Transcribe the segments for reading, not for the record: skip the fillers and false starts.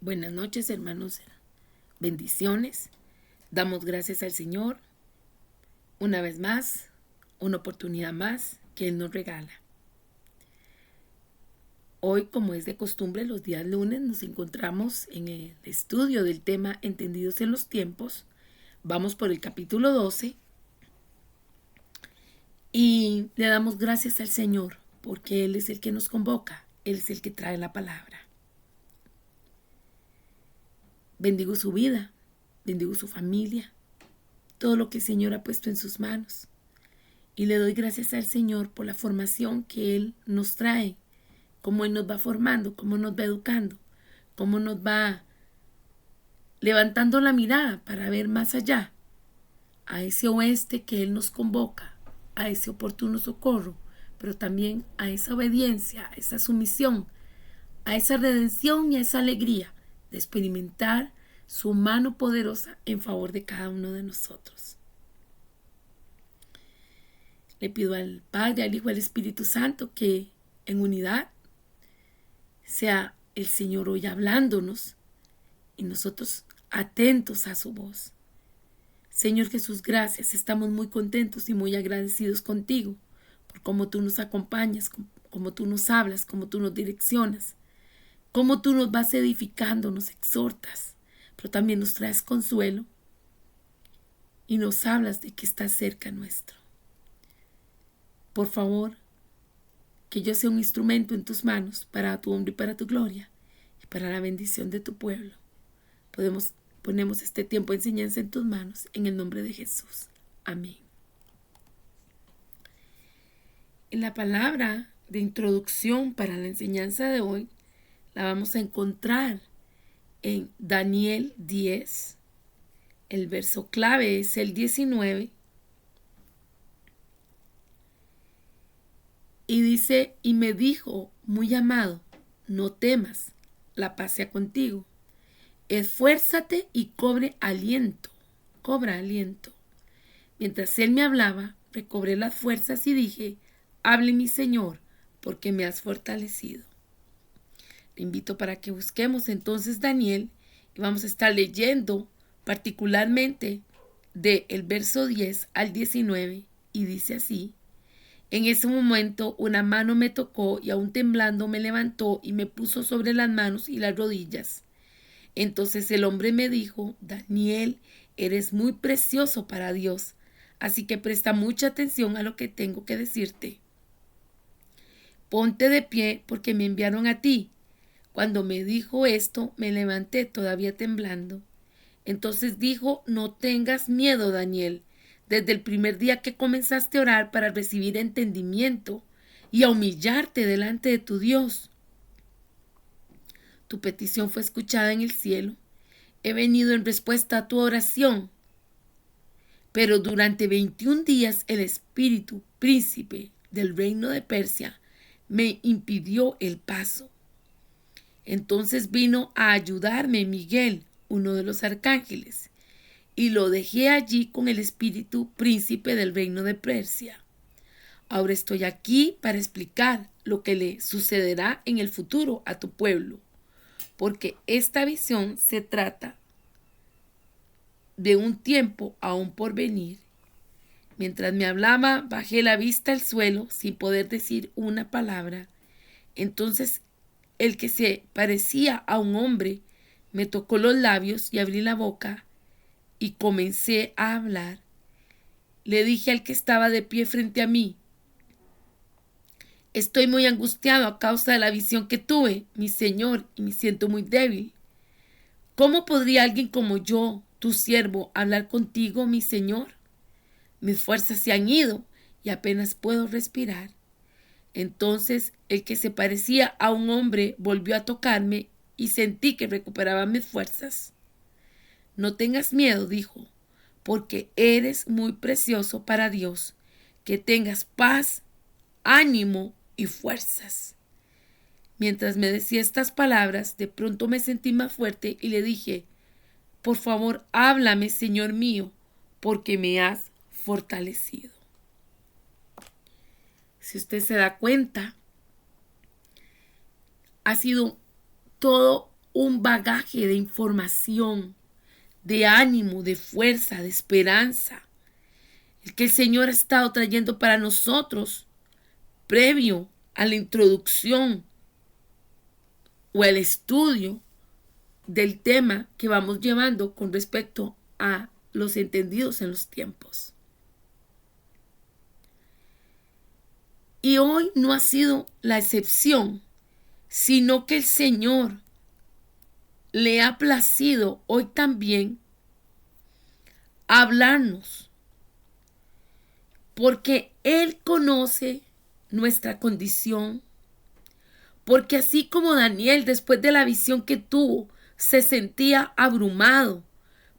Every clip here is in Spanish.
Buenas noches, hermanos. Bendiciones. Damos gracias al Señor una vez más, una oportunidad más que Él nos regala. Hoy, como es de costumbre, los días lunes nos encontramos en el estudio del tema Entendidos en los tiempos. Vamos por el capítulo 12 y le damos gracias al Señor porque Él es el que nos convoca, Él es el que trae la palabra. Bendigo su vida, bendigo su familia, todo lo que el Señor ha puesto en sus manos. Y le doy gracias al Señor por la formación que Él nos trae, cómo Él nos va formando, cómo nos va educando, cómo nos va levantando la mirada para ver más allá, a ese oeste que Él nos convoca, a ese oportuno socorro, pero también a esa obediencia, a esa sumisión, a esa redención y a esa alegría de experimentar su mano poderosa en favor de cada uno de nosotros. Le pido al Padre, al Hijo y al Espíritu Santo que en unidad sea el Señor hoy hablándonos y nosotros atentos a su voz. Señor Jesús, gracias. Estamos muy contentos y muy agradecidos contigo por cómo tú nos acompañas, cómo tú nos hablas, cómo tú nos direccionas, cómo tú nos vas edificando, nos exhortas, pero también nos traes consuelo y nos hablas de que estás cerca nuestro. Por favor, que yo sea un instrumento en tus manos para tu honra y para tu gloria y para la bendición de tu pueblo. Ponemos este tiempo de enseñanza en tus manos, en el nombre de Jesús. Amén. En la palabra de introducción para la enseñanza de hoy la vamos a encontrar en Daniel 10. El verso clave es el 19. Y dice, y me dijo, muy amado, no temas, la paz sea contigo. Esfuérzate y cobra aliento. Mientras él me hablaba, recobré las fuerzas y dije, hable mi Señor, porque me has fortalecido. Te invito para que busquemos entonces Daniel y vamos a estar leyendo particularmente del verso 10 al 19 y dice así. En ese momento una mano me tocó y aún temblando me levantó y me puso sobre las manos y las rodillas. Entonces el hombre me dijo, Daniel, eres muy precioso para Dios, así que presta mucha atención a lo que tengo que decirte. Ponte de pie porque me enviaron a ti. Cuando me dijo esto, me levanté todavía temblando. Entonces dijo, no tengas miedo, Daniel. Desde el primer día que comenzaste a orar para recibir entendimiento y a humillarte delante de tu Dios, tu petición fue escuchada en el cielo. He venido en respuesta a tu oración. Pero durante 21 días el espíritu príncipe del reino de Persia me impidió el paso. Entonces vino a ayudarme Miguel, uno de los arcángeles, y lo dejé allí con el espíritu príncipe del reino de Persia. Ahora estoy aquí para explicar lo que le sucederá en el futuro a tu pueblo, porque esta visión se trata de un tiempo aún por venir. Mientras me hablaba, bajé la vista al suelo sin poder decir una palabra. Entonces el que se parecía a un hombre me tocó los labios y abrí la boca y comencé a hablar. Le dije al que estaba de pie frente a mí, estoy muy angustiado a causa de la visión que tuve, mi Señor, y me siento muy débil. ¿Cómo podría alguien como yo, tu siervo, hablar contigo, mi Señor? Mis fuerzas se han ido y apenas puedo respirar. Entonces el que se parecía a un hombre volvió a tocarme y sentí que recuperaba mis fuerzas. No tengas miedo, dijo, porque eres muy precioso para Dios. Que tengas paz, ánimo y fuerzas. Mientras me decía estas palabras, de pronto me sentí más fuerte y le dije, por favor, háblame, Señor mío, porque me has fortalecido. Si usted se da cuenta, ha sido todo un bagaje de información, de ánimo, de fuerza, de esperanza, el que el Señor ha estado trayendo para nosotros previo a la introducción o el estudio del tema que vamos llevando con respecto a los entendidos en los tiempos. Y hoy no ha sido la excepción, sino que el Señor le ha placido hoy también hablarnos, porque Él conoce nuestra condición, porque así como Daniel, después de la visión que tuvo, se sentía abrumado,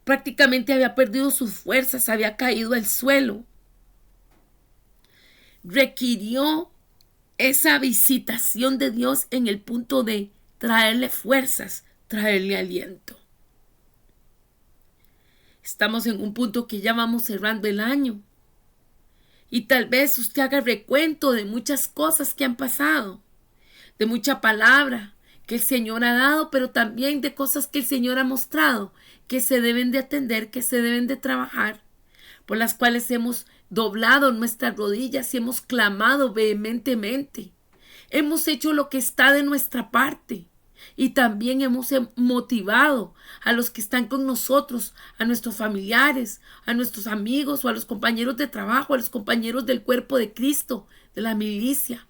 prácticamente había perdido sus fuerzas, había caído al suelo, requirió esa visitación de Dios en el punto de traerle fuerzas, traerle aliento. Estamos en un punto que ya vamos cerrando el año y tal vez usted haga recuento de muchas cosas que han pasado, de mucha palabra que el Señor ha dado, pero también de cosas que el Señor ha mostrado que se deben de atender, que se deben de trabajar, por las cuales hemos doblado nuestras rodillas y hemos clamado vehementemente. Hemos hecho lo que está de nuestra parte y también hemos motivado a los que están con nosotros, a nuestros familiares, a nuestros amigos o a los compañeros de trabajo, a los compañeros del cuerpo de Cristo, de la milicia,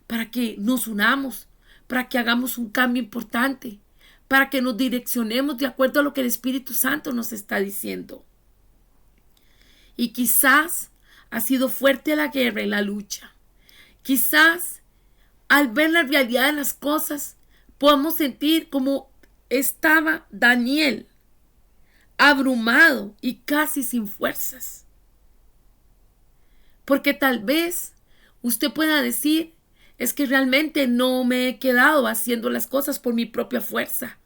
para que nos unamos, para que hagamos un cambio importante, para que nos direccionemos de acuerdo a lo que el Espíritu Santo nos está diciendo. Y quizás ha sido fuerte la guerra y la lucha. Quizás al ver la realidad de las cosas podemos sentir como estaba Daniel, abrumado y casi sin fuerzas. Porque tal vez usted pueda decir, es que realmente no me he quedado haciendo las cosas por mi propia fuerza.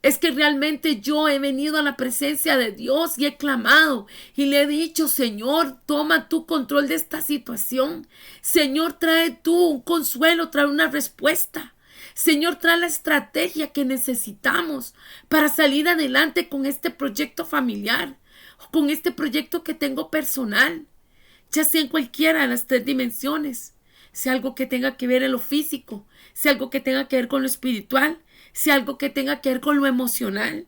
Es que realmente yo he venido a la presencia de Dios y he clamado y le he dicho, Señor, toma tu control de esta situación. Señor, trae tú un consuelo, trae una respuesta. Señor, trae la estrategia que necesitamos para salir adelante con este proyecto familiar, con este proyecto que tengo personal, ya sea en cualquiera de las 3 dimensiones, sea algo que tenga que ver en lo físico, sea algo que tenga que ver con lo espiritual, sea algo que tenga que ver con lo emocional.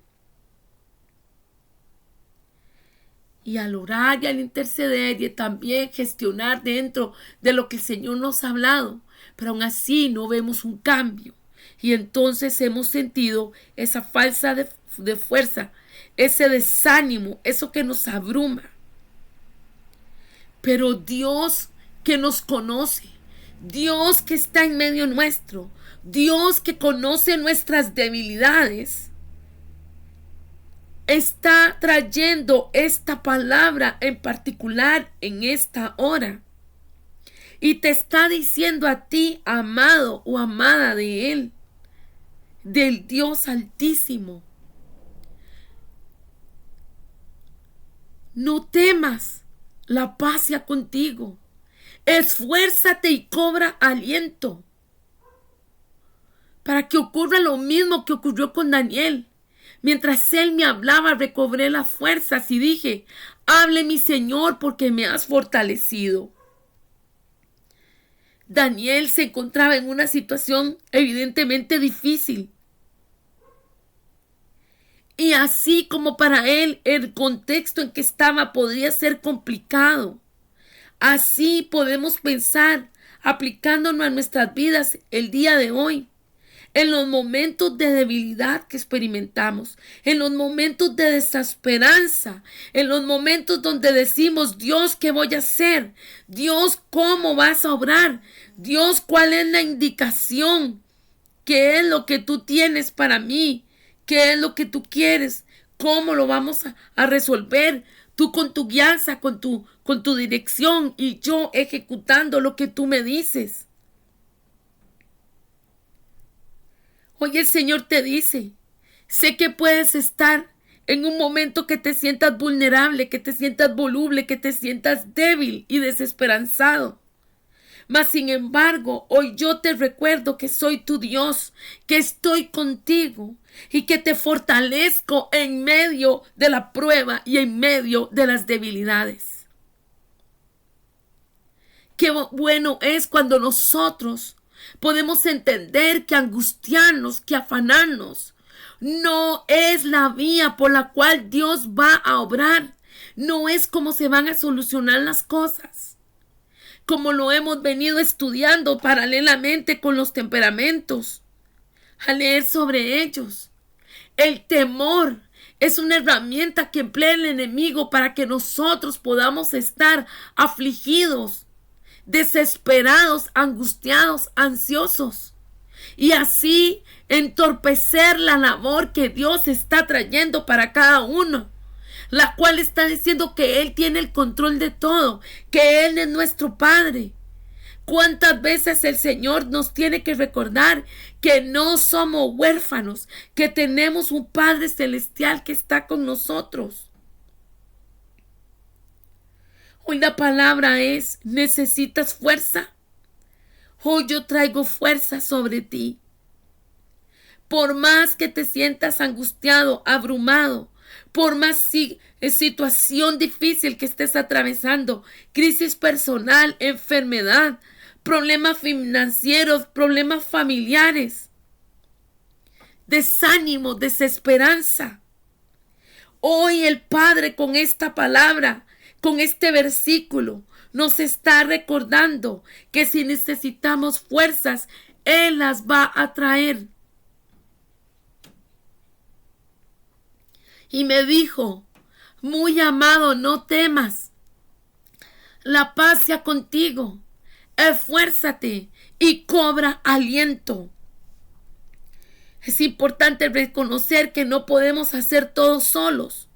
Y al orar y al interceder y también gestionar dentro de lo que el Señor nos ha hablado, pero aún así no vemos un cambio. Y entonces hemos sentido esa falta de fuerza, ese desánimo, eso que nos abruma. Pero Dios que nos conoce, Dios que está en medio nuestro, Dios que conoce nuestras debilidades, está trayendo esta palabra en particular en esta hora. Y te está diciendo a ti, amado o amada de Él, del Dios Altísimo, no temas, la paz sea contigo. Esfuérzate y cobra aliento para que ocurra lo mismo que ocurrió con Daniel. Mientras él me hablaba, recobré las fuerzas y dije, hable mi Señor porque me has fortalecido. Daniel se encontraba en una situación evidentemente difícil. Y así como para él el contexto en que estaba podría ser complicado, así podemos pensar aplicándonos a nuestras vidas el día de hoy. En los momentos de debilidad que experimentamos, en los momentos de desesperanza, en los momentos donde decimos, Dios, ¿qué voy a hacer? Dios, ¿cómo vas a obrar? Dios, ¿cuál es la indicación? ¿Qué es lo que tú tienes para mí? ¿Qué es lo que tú quieres? ¿Cómo lo vamos a resolver? Tú con tu guianza, con tu dirección y yo ejecutando lo que tú me dices. Hoy el Señor te dice, sé que puedes estar en un momento que te sientas vulnerable, que te sientas voluble, que te sientas débil y desesperanzado. Mas sin embargo, hoy yo te recuerdo que soy tu Dios, que estoy contigo y que te fortalezco en medio de la prueba y en medio de las debilidades. Qué bueno es cuando nosotros podemos entender que angustiarnos, que afanarnos, no es la vía por la cual Dios va a obrar. No es como se van a solucionar las cosas, como lo hemos venido estudiando paralelamente con los temperamentos, a leer sobre ellos. El temor es una herramienta que emplea el enemigo para que nosotros podamos estar afligidos, desesperados, angustiados, ansiosos, y así entorpecer la labor que Dios está trayendo para cada uno, la cual está diciendo que Él tiene el control de todo, que Él es nuestro Padre. ¿Cuántas veces el Señor nos tiene que recordar que no somos huérfanos, que tenemos un Padre celestial que está con nosotros? Hoy la palabra es: ¿necesitas fuerza? Hoy yo traigo fuerza sobre ti. Por más que te sientas angustiado, abrumado, por más situación difícil que estés atravesando, crisis personal, enfermedad, problemas financieros, problemas familiares, desánimo, desesperanza. Hoy el Padre, con esta palabra, con este versículo, nos está recordando que si necesitamos fuerzas, Él las va a traer. Y me dijo: muy amado, no temas, la paz sea contigo, esfuérzate y cobra aliento. Es importante reconocer que no podemos hacer todo solos,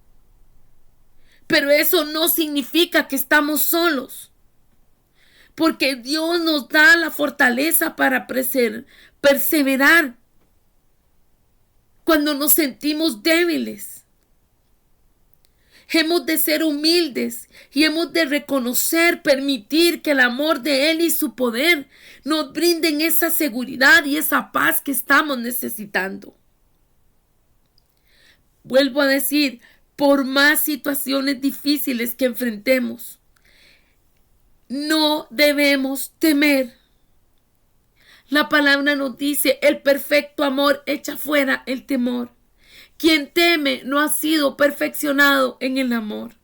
pero eso no significa que estamos solos, porque Dios nos da la fortaleza para perseverar cuando nos sentimos débiles. Hemos de ser humildes y hemos de reconocer, permitir que el amor de Él y su poder nos brinden esa seguridad y esa paz que estamos necesitando. Vuelvo a decir, por más situaciones difíciles que enfrentemos, no debemos temer. La palabra nos dice: el perfecto amor echa fuera el temor. Quien teme no ha sido perfeccionado en el amor.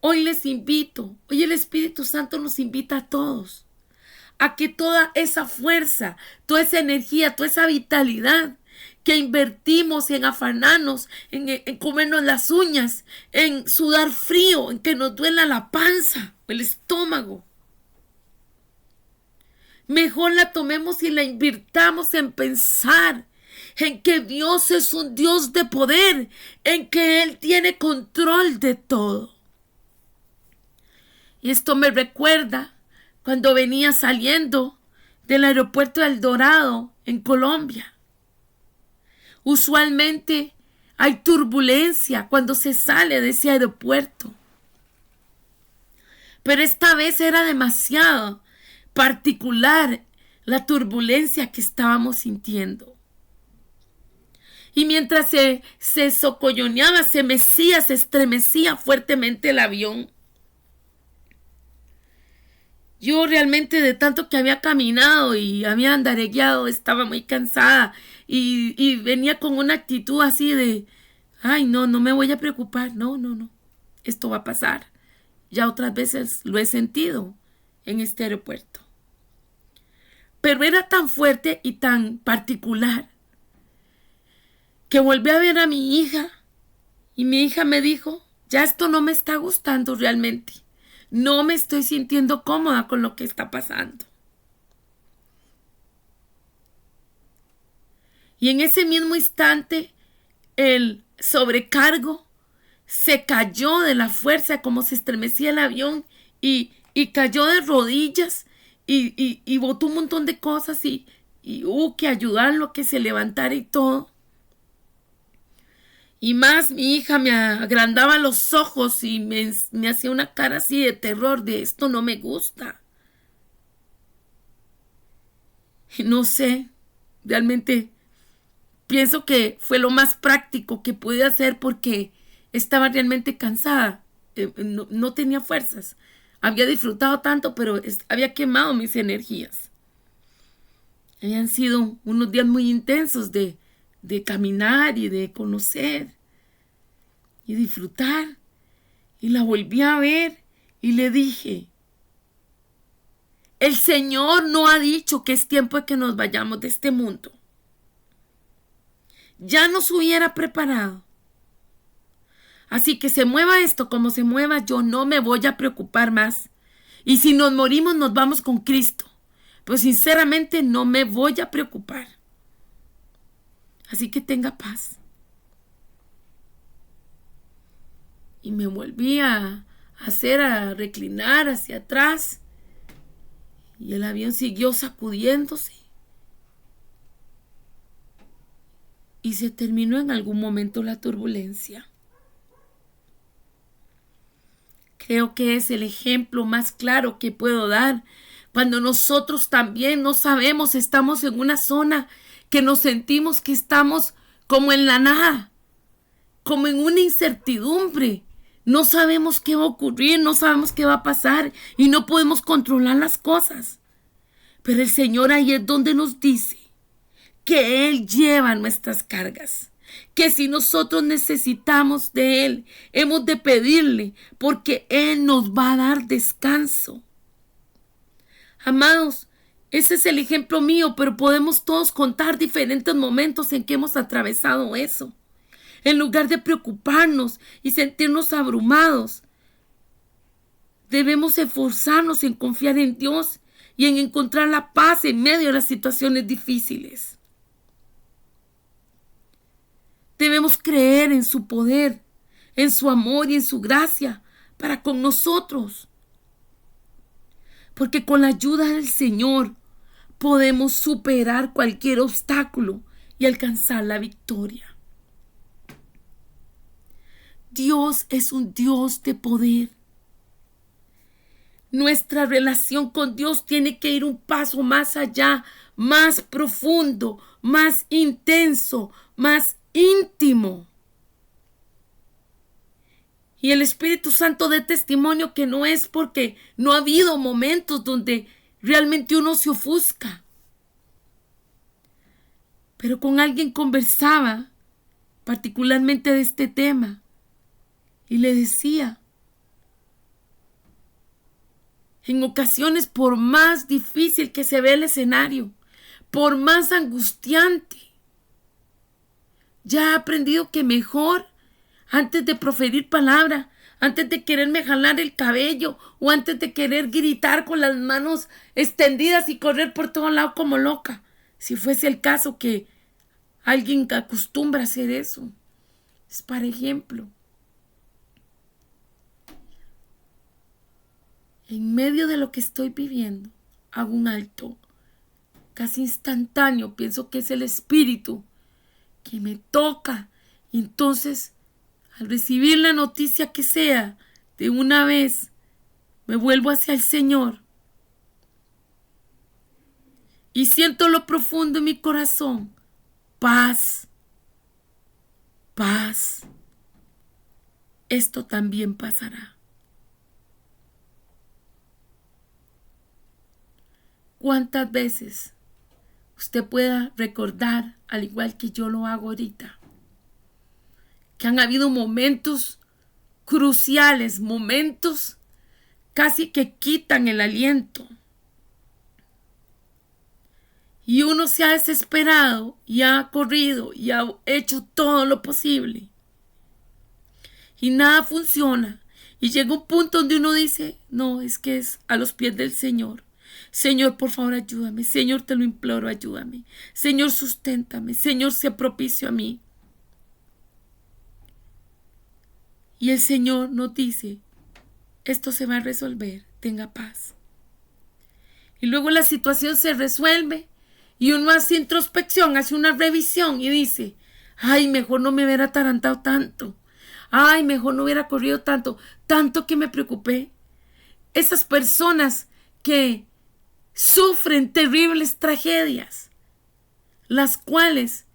Hoy les invito, hoy el Espíritu Santo nos invita a todos a que toda esa fuerza, toda esa energía, toda esa vitalidad que invertimos en afanarnos, en comernos las uñas, en sudar frío, en que nos duela la panza, el estómago, mejor la tomemos y la invirtamos en pensar en que Dios es un Dios de poder, en que Él tiene control de todo. Y esto me recuerda cuando venía saliendo del aeropuerto de El Dorado en Colombia. Usualmente hay turbulencia cuando se sale de ese aeropuerto, pero esta vez era demasiado particular la turbulencia que estábamos sintiendo. Y mientras se socolloneaba, se mecía, se estremecía fuertemente el avión. Yo realmente, de tanto que había caminado y había andaregueado, estaba muy cansada y venía con una actitud así de: ay, no me voy a preocupar, no, esto va a pasar. Ya otras veces lo he sentido en este aeropuerto. Pero era tan fuerte y tan particular que volví a ver a mi hija y mi hija me dijo: ya esto no me está gustando realmente. No me estoy sintiendo cómoda con lo que está pasando. Y en ese mismo instante, el sobrecargo se cayó de la fuerza, como se estremecía el avión, y cayó de rodillas y botó un montón de cosas y hubo que ayudarlo a que se levantara y todo. Y más mi hija me agrandaba los ojos y me hacía una cara así de terror, de esto no me gusta. Y no sé, realmente pienso que fue lo más práctico que pude hacer porque estaba realmente cansada. No tenía fuerzas. Había disfrutado tanto, pero había quemado mis energías. Habían sido unos días muy intensos de caminar y de conocer y disfrutar. Y la volví a ver y le dije, el Señor no ha dicho que es tiempo de que nos vayamos de este mundo. Ya nos hubiera preparado. Así que se mueva esto como se mueva, yo no me voy a preocupar más. Y si nos morimos, nos vamos con Cristo. Pues sinceramente no me voy a preocupar. Así que tenga paz. Y me volví a reclinar hacia atrás. Y el avión siguió sacudiéndose. Y se terminó en algún momento la turbulencia. Creo que es el ejemplo más claro que puedo dar. Cuando nosotros también no sabemos, estamos en una zona que nos sentimos que estamos como en la nada, como en una incertidumbre. No sabemos qué va a ocurrir, no sabemos qué va a pasar y no podemos controlar las cosas. Pero el Señor ahí es donde nos dice que Él lleva nuestras cargas. Que si nosotros necesitamos de Él, hemos de pedirle, porque Él nos va a dar descanso. Amados, ese es el ejemplo mío, pero podemos todos contar diferentes momentos en que hemos atravesado eso. En lugar de preocuparnos y sentirnos abrumados, debemos esforzarnos en confiar en Dios y en encontrar la paz en medio de las situaciones difíciles. Debemos creer en su poder, en su amor y en su gracia para con nosotros. Porque con la ayuda del Señor podemos superar cualquier obstáculo y alcanzar la victoria. Dios es un Dios de poder. Nuestra relación con Dios tiene que ir un paso más allá, más profundo, más intenso, más íntimo. Y el Espíritu Santo dé testimonio que no es porque no ha habido momentos donde realmente uno se ofusca. Pero con alguien conversaba particularmente de este tema y le decía, en ocasiones, por más difícil que se ve el escenario, por más angustiante, ya he aprendido que mejor, antes de proferir palabra, antes de quererme jalar el cabello o antes de querer gritar con las manos extendidas y correr por todo lado como loca, si fuese el caso que alguien acostumbra a hacer eso, es para ejemplo. En medio de lo que estoy viviendo, hago un alto, casi instantáneo. Pienso que es el Espíritu que me toca. Y entonces, al recibir la noticia que sea, de una vez, me vuelvo hacia el Señor. Y siento lo profundo en mi corazón. Paz. Paz. Esto también pasará. ¿Cuántas veces usted pueda recordar, al igual que yo lo hago ahorita, que han habido momentos cruciales, momentos casi que quitan el aliento? Y uno se ha desesperado y ha corrido y ha hecho todo lo posible. Y nada funciona. Y llega un punto donde uno dice, no, es que es a los pies del Señor. Señor, por favor, ayúdame. Señor, te lo imploro, ayúdame. Señor, susténtame. Señor, sea propicio a mí. Y el Señor nos dice, esto se va a resolver, tenga paz. Y luego la situación se resuelve y uno hace introspección, hace una revisión y dice, Ay, mejor no me hubiera atarantado tanto. Ay, mejor no hubiera corrido tanto. Tanto que me preocupé. Esas personas que sufren terribles tragedias, las cuales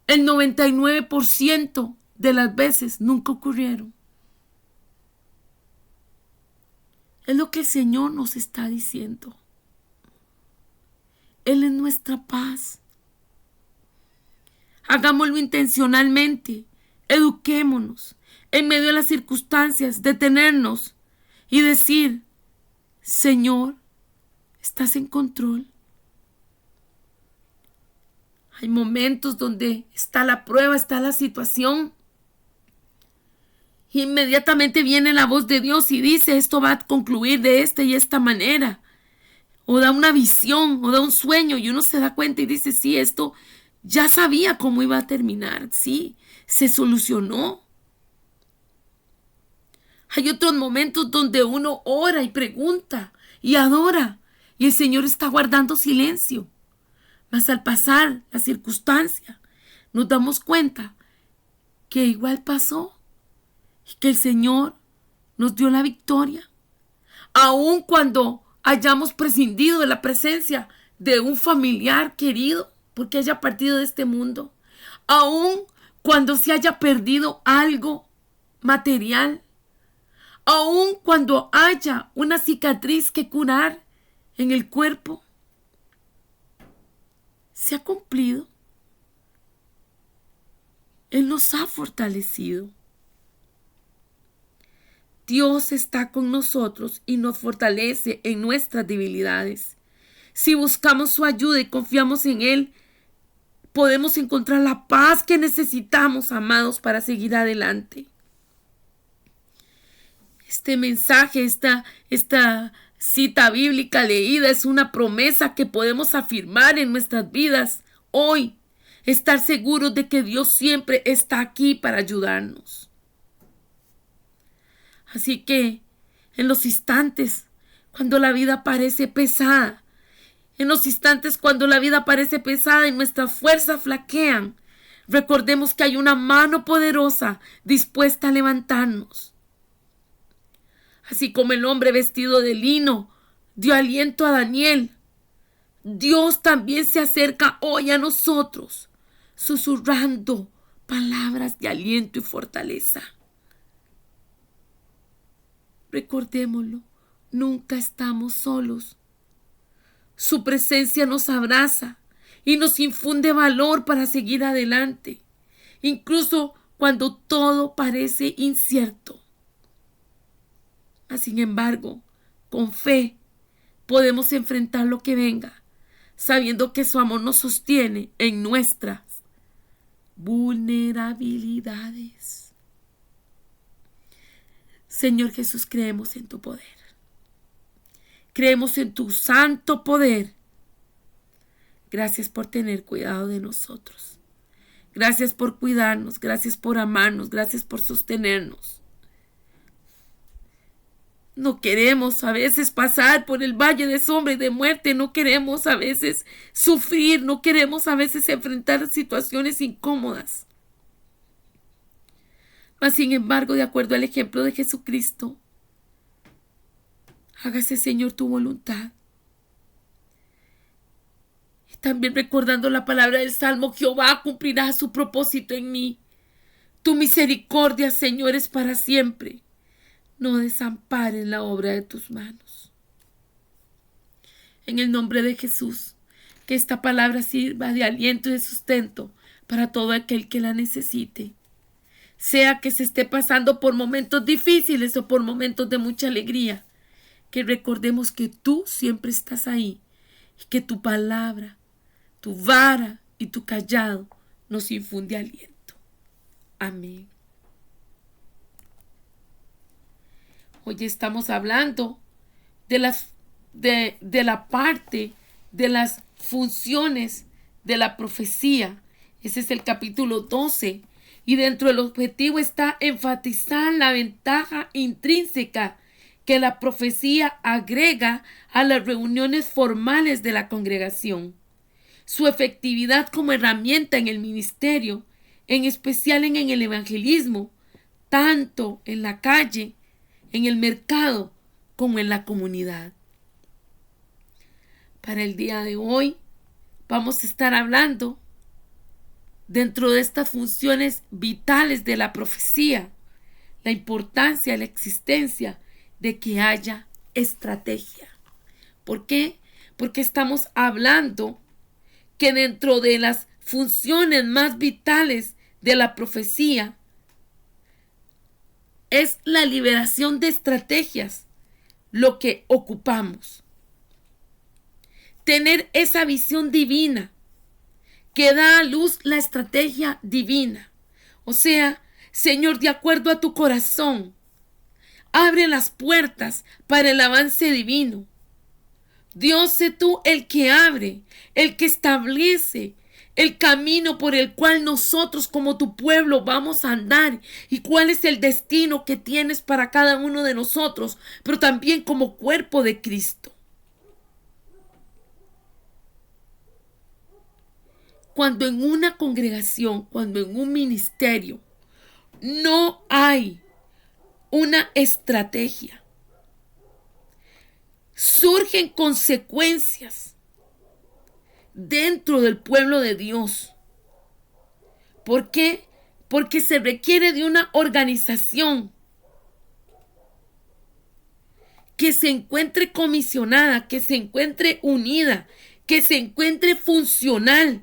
el 99% de las veces nunca ocurrieron. Es lo que el Señor nos está diciendo. Él es nuestra paz. Hagámoslo intencionalmente. Eduquémonos. En medio de las circunstancias, detenernos y decir: Señor, estás en control. Hay momentos donde está la prueba, está la situación. Inmediatamente viene la voz de Dios y dice: esto va a concluir de esta y esta manera. O da una visión, o da un sueño, y uno se da cuenta y dice: sí, esto ya sabía cómo iba a terminar. Sí, se solucionó. Hay otros momentos donde uno ora y pregunta y adora, y el Señor está guardando silencio. Mas al pasar la circunstancia, nos damos cuenta que igual pasó y que el Señor nos dio la victoria. Aun cuando hayamos prescindido de la presencia de un familiar querido porque haya partido de este mundo, aun cuando se haya perdido algo material, aun cuando haya una cicatriz que curar en el cuerpo, se ha cumplido. Él nos ha fortalecido. Dios está con nosotros y nos fortalece en nuestras debilidades. Si buscamos su ayuda y confiamos en Él, podemos encontrar la paz que necesitamos, amados, para seguir adelante. Este mensaje, esta cita bíblica leída es una promesa que podemos afirmar en nuestras vidas hoy. Estar seguros de que Dios siempre está aquí para ayudarnos. Así que en los instantes cuando la vida parece pesada, y nuestras fuerzas flaquean, recordemos que hay una mano poderosa dispuesta a levantarnos. Así como el hombre vestido de lino dio aliento a Daniel, Dios también se acerca hoy a nosotros, susurrando palabras de aliento y fortaleza. Recordémoslo, nunca estamos solos. Su presencia nos abraza y nos infunde valor para seguir adelante, incluso cuando todo parece incierto. Sin embargo, con fe podemos enfrentar lo que venga, sabiendo que su amor nos sostiene en nuestras vulnerabilidades. Señor Jesús, creemos en tu poder. Creemos en tu santo poder. Gracias por tener cuidado de nosotros. Gracias por cuidarnos. Gracias por amarnos. Gracias por sostenernos. No queremos a veces pasar por el valle de sombra y de muerte. No queremos a veces sufrir. No queremos a veces enfrentar situaciones incómodas. Mas, sin embargo, de acuerdo al ejemplo de Jesucristo, hágase, Señor, tu voluntad. Y también recordando la palabra del Salmo: Jehová cumplirá su propósito en mí. Tu misericordia, Señor, es para siempre. No desampares la obra de tus manos. En el nombre de Jesús, que esta palabra sirva de aliento y de sustento para todo aquel que la necesite. Sea que se esté pasando por momentos difíciles o por momentos de mucha alegría, que recordemos que tú siempre estás ahí y que tu palabra, tu vara y tu callado nos infunde aliento. Amén. Hoy estamos hablando de la parte de las funciones de la profecía. Ese es el capítulo 12. Y dentro del objetivo está enfatizar la ventaja intrínseca que la profecía agrega a las reuniones formales de la congregación. Su efectividad como herramienta en el ministerio en especial en el evangelismo, tanto en la calle, en el mercado, como en la comunidad. Para el día de hoy vamos a estar hablando dentro de estas funciones vitales de la profecía, la importancia, la existencia de que haya estrategia. ¿Por qué? Porque estamos hablando que dentro de las funciones más vitales de la profecía es la liberación de estrategias lo que ocupamos. Tener esa visión divina que da a luz la estrategia divina. O sea, Señor, de acuerdo a tu corazón, abre las puertas para el avance divino. Dios, sé tú el que abre, el que establece el camino por el cual nosotros como tu pueblo vamos a andar y cuál es el destino que tienes para cada uno de nosotros, pero también como cuerpo de Cristo. Cuando en una congregación, cuando en un ministerio no hay una estrategia, surgen consecuencias dentro del pueblo de Dios. ¿Por qué? Porque se requiere de una organización que se encuentre comisionada, que se encuentre unida, que se encuentre funcional,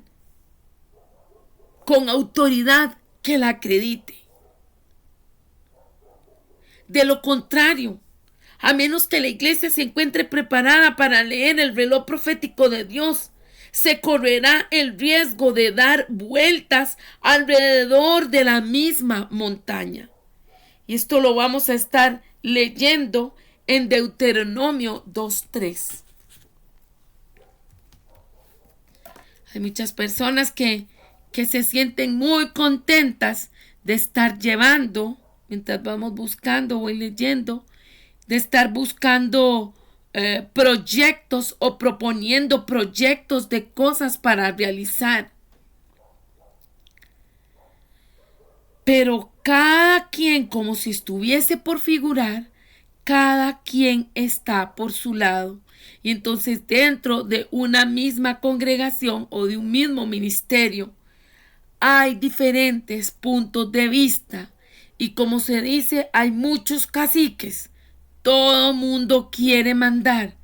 con autoridad que la acredite. De lo contrario, a menos que la iglesia se encuentre preparada para leer el reloj profético de Dios, se correrá el riesgo de dar vueltas alrededor de la misma montaña. Y esto lo vamos a estar leyendo en Deuteronomio 2:3. Hay muchas personas que se sienten muy contentas de estar llevando, mientras vamos buscando o leyendo, de estar buscando proyectos o proponiendo proyectos de cosas para realizar. Pero cada quien, como si estuviese por figurar, cada quien está por su lado. Y entonces dentro de una misma congregación o de un mismo ministerio hay diferentes puntos de vista. Y como se dice, hay muchos caciques. Todo mundo quiere mandar.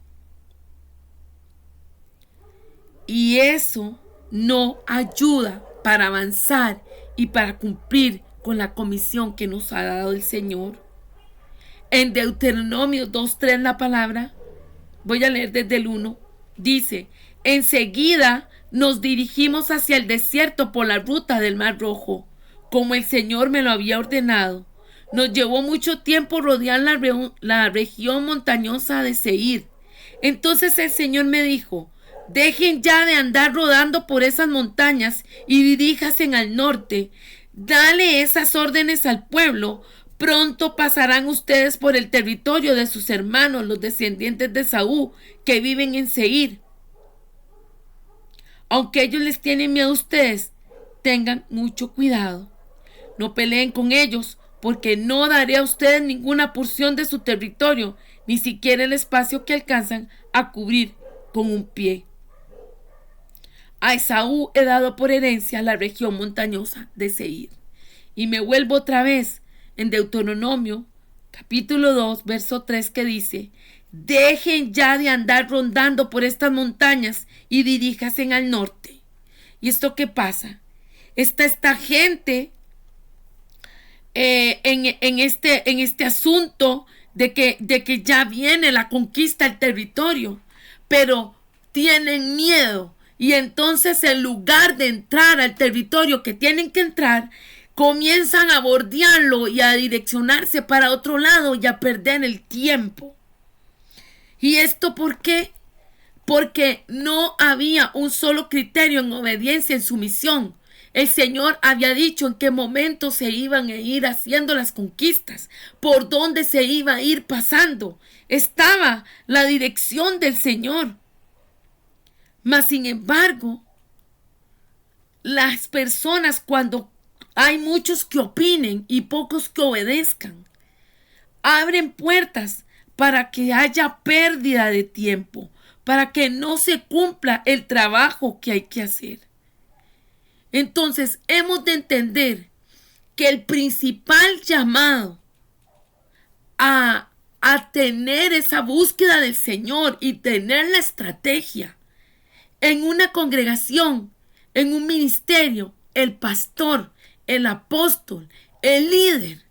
Y eso no ayuda para avanzar y para cumplir con la comisión que nos ha dado el Señor. En Deuteronomio 2:3 la palabra, voy a leer desde el 1, dice: enseguida nos dirigimos hacia el desierto por la ruta del Mar Rojo, como el Señor me lo había ordenado. Nos llevó mucho tiempo rodear la región montañosa de Seir. Entonces el Señor me dijo: dejen ya de andar rodando por esas montañas y diríjanse al norte. Dale esas órdenes al pueblo. Pronto pasarán ustedes por el territorio de sus hermanos, los descendientes de Esaú, que viven en Seir. Aunque ellos les tienen miedo a ustedes, tengan mucho cuidado. No peleen con ellos, porque no daré a ustedes ninguna porción de su territorio, ni siquiera el espacio que alcanzan a cubrir con un pie. A Esaú he dado por herencia la región montañosa de Seir. Y me vuelvo otra vez en Deuteronomio, capítulo 2, verso 3, que dice: dejen ya de andar rondando por estas montañas y diríjanse al norte. ¿Y esto qué pasa? Esta gente en este asunto de que ya viene la conquista del territorio, pero tienen miedo. Y entonces, en lugar de entrar al territorio que tienen que entrar, comienzan a bordearlo y a direccionarse para otro lado y a perder el tiempo. ¿Y esto por qué? Porque no había un solo criterio en obediencia en su misión. El Señor había dicho en qué momento se iban a ir haciendo las conquistas, por dónde se iba a ir pasando. Estaba la dirección del Señor. Mas, sin embargo, las personas cuando Hay muchos que opinen y pocos que obedezcan. Abren puertas para que haya pérdida de tiempo, para que no se cumpla el trabajo que hay que hacer. Entonces, hemos de entender que el principal llamado a tener esa búsqueda del Señor y tener la estrategia en una congregación, en un ministerio, el pastor, el apóstol, el líder,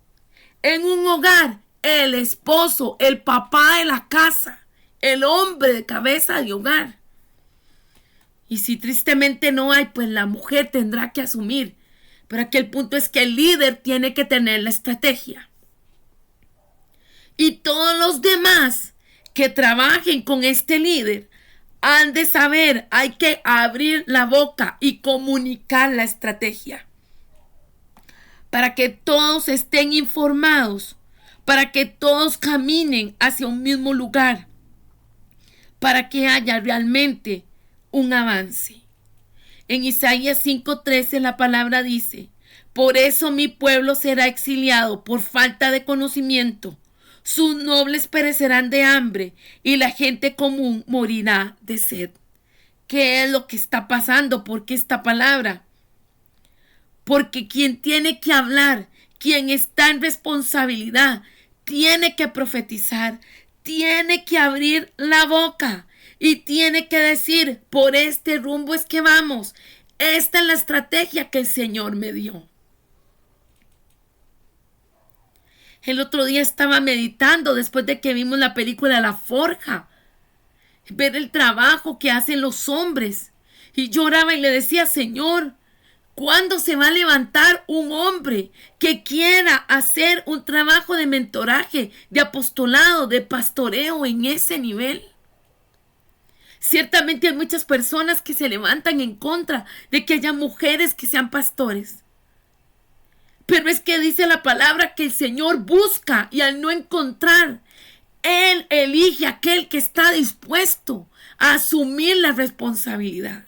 en un hogar, el esposo, el papá de la casa, el hombre de cabeza de hogar. Y si tristemente no hay, pues la mujer tendrá que asumir. Pero aquí el punto es que el líder tiene que tener la estrategia. Y todos los demás que trabajen con este líder han de saber, hay que abrir la boca y comunicar la estrategia. Para que todos estén informados, para que todos caminen hacia un mismo lugar, para que haya realmente un avance. En Isaías 5:13 la palabra dice: por eso mi pueblo será exiliado por falta de conocimiento. Sus nobles perecerán de hambre y la gente común morirá de sed. ¿Qué es lo que está pasando? ¿Por qué esta palabra? Porque quien tiene que hablar, quien está en responsabilidad, tiene que profetizar, tiene que abrir la boca y tiene que decir: por este rumbo es que vamos. Esta es la estrategia que el Señor me dio. El otro día estaba meditando después de que vimos la película La Forja, ver el trabajo que hacen los hombres. Y lloraba y le decía: Señor, ¿cuándo se va a levantar un hombre que quiera hacer un trabajo de mentoraje, de apostolado, de pastoreo en ese nivel? Ciertamente hay muchas personas que se levantan en contra de que haya mujeres que sean pastores. Pero es que dice la palabra que el Señor busca y al no encontrar, Él elige a aquel que está dispuesto a asumir la responsabilidad.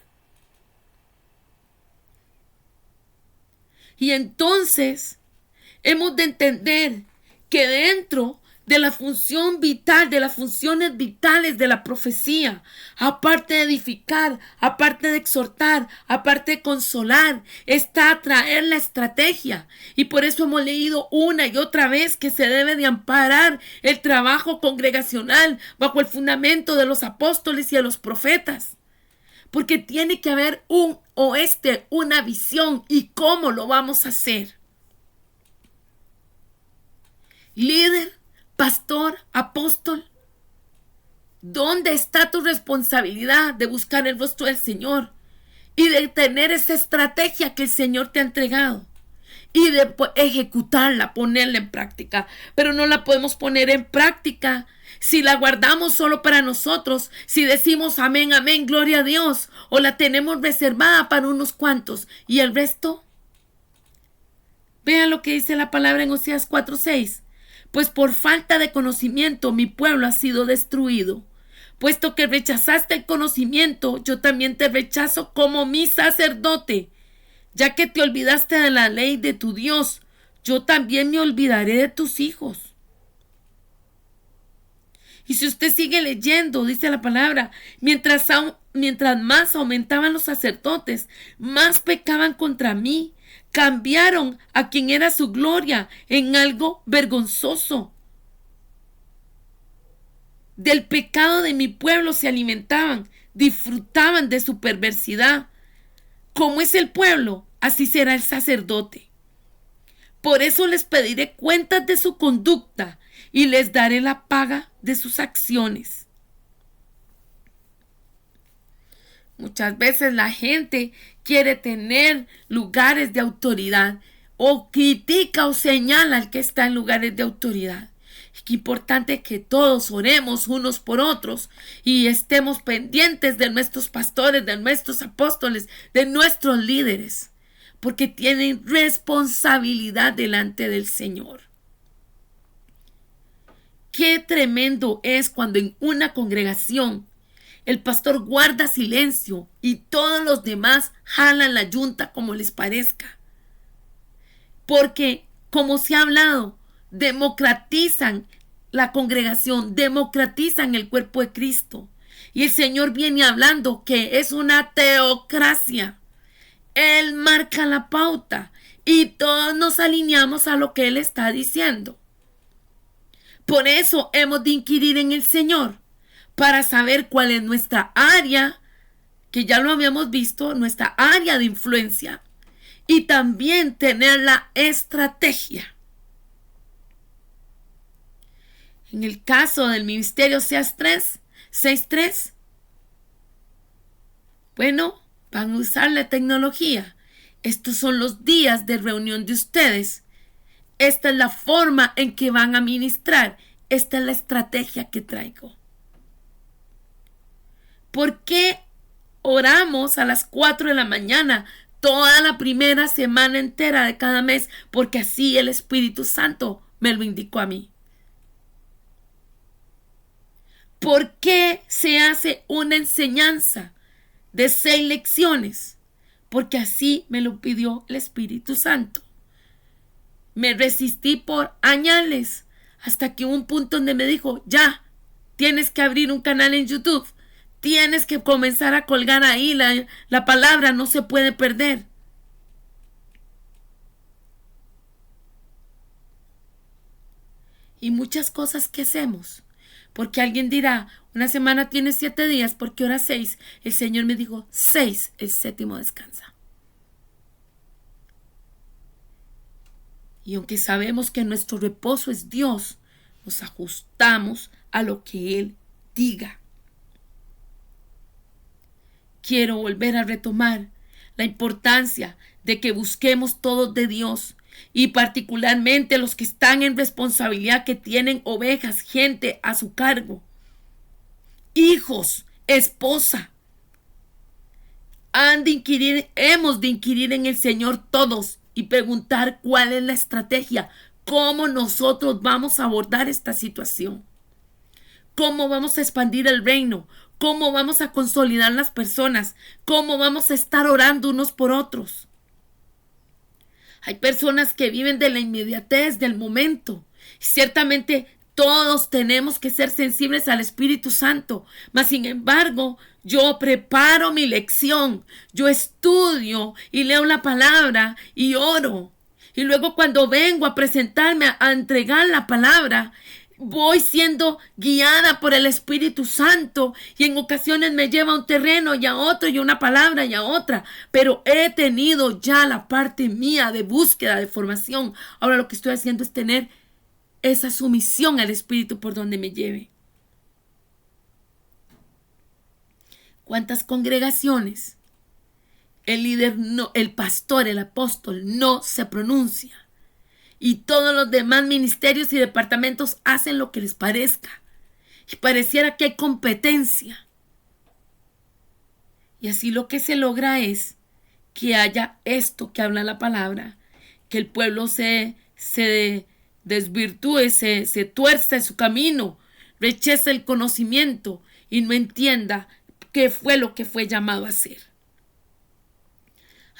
Y entonces hemos de entender que dentro de la función vital, de las funciones vitales de la profecía, aparte de edificar, aparte de exhortar, aparte de consolar, está traer la estrategia. Y por eso hemos leído una y otra vez que se debe de amparar el trabajo congregacional bajo el fundamento de los apóstoles y de los profetas. Porque tiene que haber un oeste, una visión. ¿Y cómo lo vamos a hacer? Líder, pastor, apóstol, ¿dónde está tu responsabilidad de buscar el rostro del Señor y de tener esa estrategia que el Señor te ha entregado y de ejecutarla, ponerla en práctica? Pero no la podemos poner en práctica si la guardamos solo para nosotros, si decimos amén, amén, gloria a Dios, o la tenemos reservada para unos cuantos y el resto. Vean lo que dice la palabra en Oseas 4:6. Pues por falta de conocimiento mi pueblo ha sido destruido. Puesto que rechazaste el conocimiento, yo también te rechazo como mi sacerdote. Ya que te olvidaste de la ley de tu Dios, yo también me olvidaré de tus hijos. Y si usted sigue leyendo, dice la palabra, mientras más aumentaban los sacerdotes, más pecaban contra mí. Cambiaron a quien era su gloria en algo vergonzoso. Del pecado de mi pueblo se alimentaban, disfrutaban de su perversidad. Como es el pueblo, así será el sacerdote. Por eso les pediré cuentas de su conducta y les daré la paga de sus acciones. Muchas veces la gente quiere tener lugares de autoridad o critica o señala al que está en lugares de autoridad. Es que importante que todos oremos unos por otros y estemos pendientes de nuestros pastores, de nuestros apóstoles, de nuestros líderes, porque tienen responsabilidad delante del Señor. Qué tremendo es cuando en una congregación el pastor guarda silencio y todos los demás jalan la yunta como les parezca. porque como se ha hablado, democratizan la congregación, democratizan el cuerpo de Cristo. Y el Señor viene hablando que es una teocracia. Él marca la pauta y todos nos alineamos a lo que Él está diciendo. Por eso hemos de inquirir en el Señor para saber cuál es nuestra área, que ya lo habíamos visto, nuestra área de influencia, y también tener la estrategia. En el caso del ministerio 6.3, bueno, van a usar la tecnología. Estos son los días de reunión de ustedes. Esta es la forma en que van a ministrar. Esta es la estrategia que traigo. ¿Por qué oramos a las 4 de la mañana toda la primera semana entera de cada mes? Porque así el Espíritu Santo me lo indicó a mí. ¿Por qué se hace una enseñanza de 6 lecciones? Porque así me lo pidió el Espíritu Santo. Me resistí por años hasta que hubo un punto donde me dijo, ya, tienes que abrir un canal en YouTube. Tienes que comenzar a colgar ahí. La palabra no se puede perder. Y muchas cosas que hacemos. Porque alguien dirá, una semana tiene 7 días, ¿por qué hora 6? El Señor me dijo, 6, el 7º descansa. Y aunque sabemos que nuestro reposo es Dios, nos ajustamos a lo que Él diga. Quiero volver a retomar la importancia de que busquemos todos de Dios, y particularmente los que están en responsabilidad, que tienen ovejas, gente a su cargo, hijos, esposa. Hemos de inquirir en el Señor todos y preguntar cuál es la estrategia, cómo nosotros vamos a abordar esta situación, cómo vamos a expandir el reino, cómo vamos a consolidar las personas, cómo vamos a estar orando unos por otros. Hay personas que viven de la inmediatez del momento. Ciertamente todos tenemos que ser sensibles al Espíritu Santo, mas sin embargo yo preparo mi lección, yo estudio y leo la palabra y oro. Y luego cuando vengo a presentarme a entregar la palabra, voy siendo guiada por el Espíritu Santo, y en ocasiones me lleva a un terreno y a otro, y a una palabra y a otra, pero he tenido ya la parte mía de búsqueda, de formación. Ahora lo que estoy haciendo es tener esa sumisión al Espíritu por donde me lleve. ¿Cuántas congregaciones el líder no, el pastor, el apóstol no se pronuncia? Y todos los demás ministerios y departamentos hacen lo que les parezca. Y pareciera que hay competencia. Y así lo que se logra es que haya esto que habla la palabra, que el pueblo se desvirtúe, se tuerza en su camino, rechace el conocimiento y no entienda qué fue lo que fue llamado a hacer.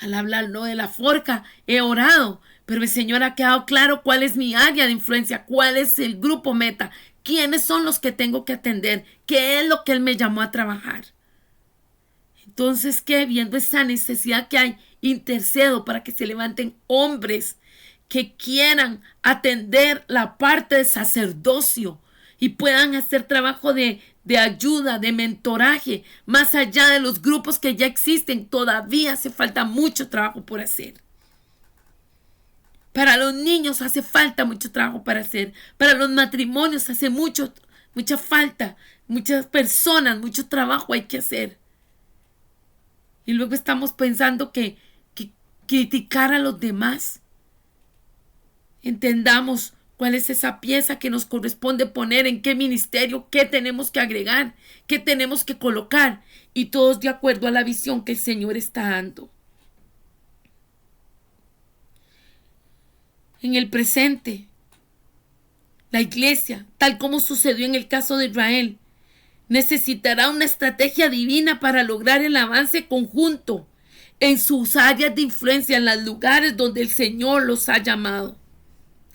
Al hablarlo de la forca, he orado, pero el Señor ha quedado claro cuál es mi área de influencia, cuál es el grupo meta, quiénes son los que tengo que atender, qué es lo que Él me llamó a trabajar. Entonces, ¿qué? Viendo esa necesidad que hay, intercedo para que se levanten hombres que quieran atender la parte de sacerdocio y puedan hacer trabajo de ayuda, de mentoraje, más allá de los grupos que ya existen. Todavía hace falta mucho trabajo por hacer. Para los niños hace falta mucho trabajo para hacer. Para los matrimonios hace mucha falta. Muchas personas, mucho trabajo hay que hacer. Y luego estamos pensando que criticar a los demás. Entendamos cuál es esa pieza que nos corresponde poner, en qué ministerio, qué tenemos que agregar, qué tenemos que colocar. Y todos de acuerdo a la visión que el Señor está dando. En el presente, la iglesia, tal como sucedió en el caso de Israel, necesitará una estrategia divina para lograr el avance conjunto en sus áreas de influencia, en los lugares donde el Señor los ha llamado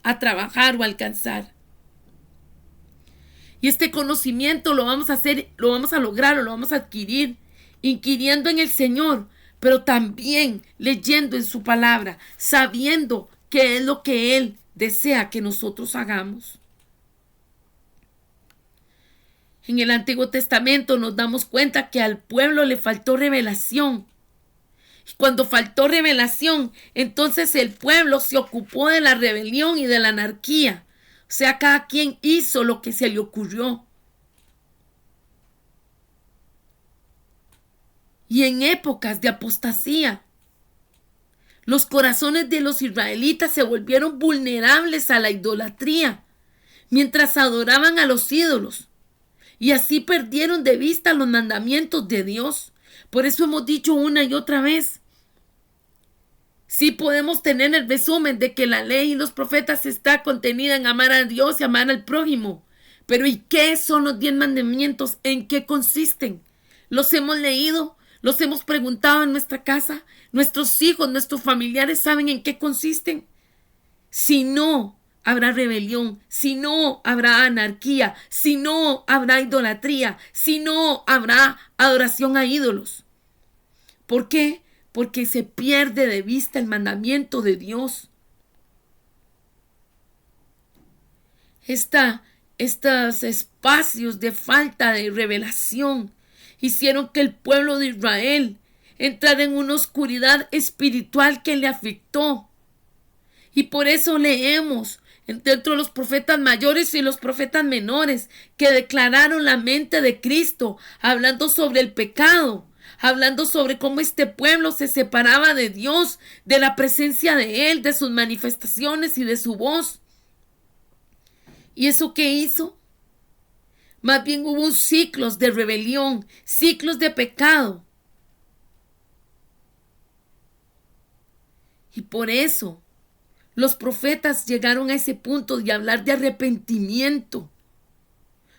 a trabajar o a alcanzar. Y este conocimiento lo vamos a hacer, lo vamos a lograr o lo vamos a adquirir inquiriendo en el Señor, pero también leyendo en su palabra, sabiendo qué es lo que Él desea que nosotros hagamos. En el Antiguo Testamento nos damos cuenta que al pueblo le faltó revelación. Y cuando faltó revelación, entonces el pueblo se ocupó de la rebelión y de la anarquía. O sea, cada quien hizo lo que se le ocurrió. Y en épocas de apostasía, los corazones de los israelitas se volvieron vulnerables a la idolatría, mientras adoraban a los ídolos. Y así perdieron de vista los mandamientos de Dios. Por eso hemos dicho una y otra vez. Sí podemos tener el resumen de que la ley y los profetas está contenida en amar a Dios y amar al prójimo. Pero ¿y qué son los 10 mandamientos? ¿En qué consisten? ¿Los hemos leído? ¿Los hemos preguntado en nuestra casa? ¿Nuestros hijos, nuestros familiares saben en qué consisten? Si no, habrá rebelión. Si no, habrá anarquía. Si no, habrá idolatría. Si no, habrá adoración a ídolos. ¿Por qué? Porque se pierde de vista el mandamiento de Dios. Estos espacios de falta de revelación hicieron que el pueblo de Israel entrara en una oscuridad espiritual que le afectó. Y por eso leemos dentro de los profetas mayores y los profetas menores que declararon la mente de Cristo, hablando sobre el pecado, hablando sobre cómo este pueblo se separaba de Dios, de la presencia de Él, de sus manifestaciones y de su voz. ¿Y eso qué hizo? Más bien hubo ciclos de rebelión, ciclos de pecado. Y por eso los profetas llegaron a ese punto de hablar de arrepentimiento,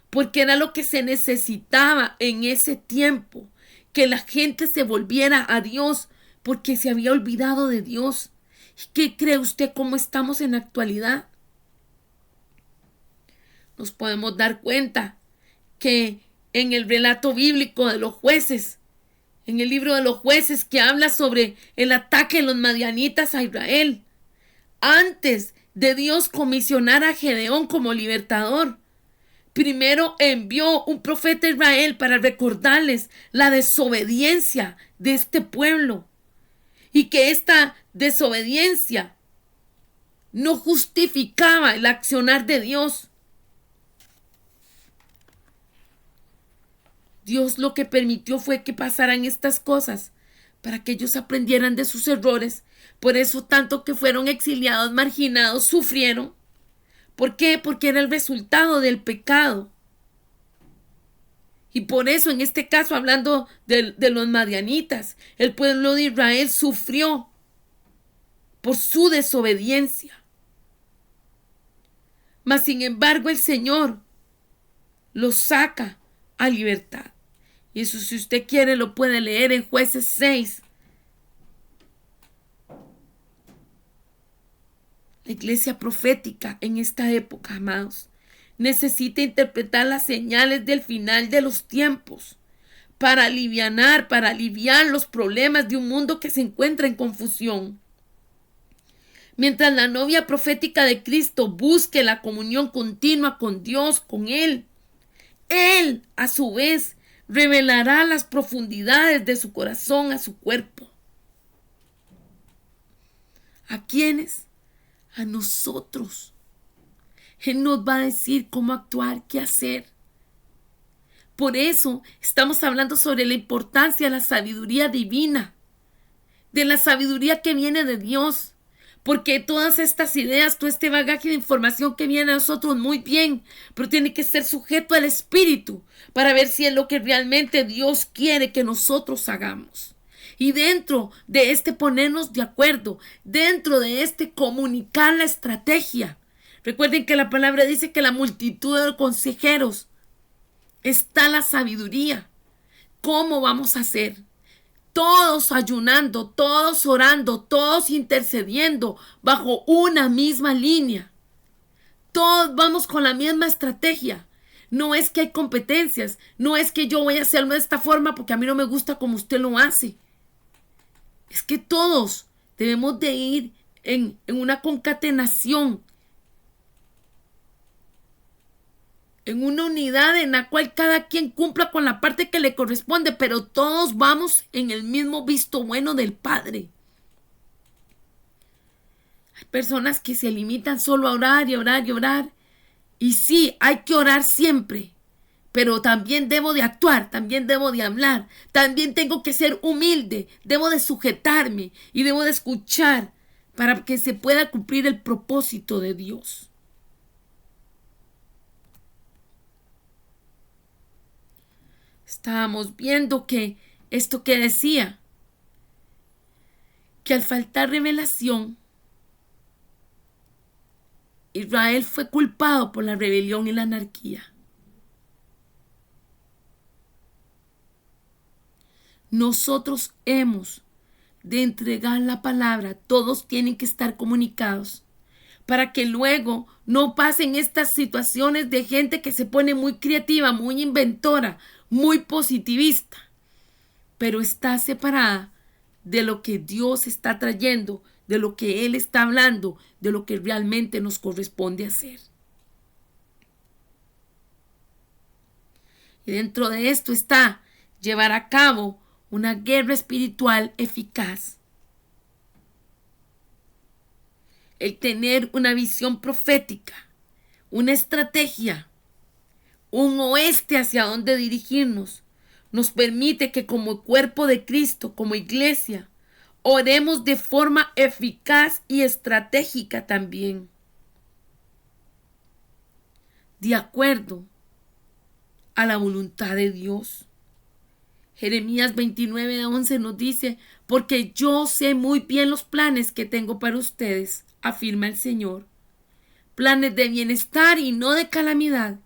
porque era lo que se necesitaba en ese tiempo, que la gente se volviera a Dios, porque se había olvidado de Dios. ¿Qué cree usted cómo estamos en la actualidad? Nos podemos dar cuenta que en el relato bíblico de los jueces, en el libro de los jueces que habla sobre el ataque de los madianitas a Israel, antes de Dios comisionar a Gedeón como libertador, primero envió un profeta a Israel para recordarles la desobediencia de este pueblo y que esta desobediencia no justificaba el accionar de Dios. Dios lo que permitió fue que pasaran estas cosas para que ellos aprendieran de sus errores. Por eso tanto que fueron exiliados, marginados, sufrieron. ¿Por qué? Porque era el resultado del pecado. Y por eso en este caso, hablando de los madianitas, el pueblo de Israel sufrió por su desobediencia. Mas sin embargo el Señor los saca a libertad. Y eso, si usted quiere, lo puede leer en Jueces 6. La iglesia profética en esta época, amados, necesita interpretar las señales del final de los tiempos para aliviar los problemas de un mundo que se encuentra en confusión. Mientras la novia profética de Cristo busque la comunión continua con Dios, con Él, Él, a su vez, revelará las profundidades de su corazón a su cuerpo. ¿A quiénes? A nosotros. Él nos va a decir cómo actuar, qué hacer. Por eso estamos hablando sobre la importancia de la sabiduría divina, de la sabiduría que viene de Dios. Porque todas estas ideas, todo este bagaje de información que viene a nosotros muy bien, pero tiene que ser sujeto al Espíritu para ver si es lo que realmente Dios quiere que nosotros hagamos. Y dentro de este ponernos de acuerdo, dentro de este comunicar la estrategia. Recuerden que la palabra dice que la multitud de consejeros está la sabiduría. ¿Cómo vamos a hacer? todos ayunando, todos orando, todos intercediendo bajo una misma línea. Todos vamos con la misma estrategia. No es que hay competencias, no es que yo voy a hacerlo de esta forma porque a mí no me gusta como usted lo hace. Es que todos debemos de ir en una concatenación, en una unidad en la cual cada quien cumpla con la parte que le corresponde, pero todos vamos en el mismo visto bueno del Padre. Hay personas que se limitan solo a orar y orar y orar. Y sí, hay que orar siempre, pero también debo de actuar, también debo de hablar, también tengo que ser humilde, debo de sujetarme y debo de escuchar para que se pueda cumplir el propósito de Dios. Estábamos viendo que esto que decía, que al faltar revelación, Israel fue culpado por la rebelión y la anarquía. Nosotros hemos de entregar la palabra, todos tienen que estar comunicados para que luego no pasen estas situaciones de gente que se pone muy creativa, muy inventora, muy positivista, pero está separada de lo que Dios está trayendo, de lo que Él está hablando, de lo que realmente nos corresponde hacer. Y dentro de esto está llevar a cabo una guerra espiritual eficaz. El tener una visión profética, una estrategia, un oeste hacia dónde dirigirnos, nos permite que como cuerpo de Cristo, como iglesia, oremos de forma eficaz y estratégica también, de acuerdo a la voluntad de Dios. Jeremías 29:11 nos dice, porque yo sé muy bien los planes que tengo para ustedes, afirma el Señor, planes de bienestar y no de calamidad,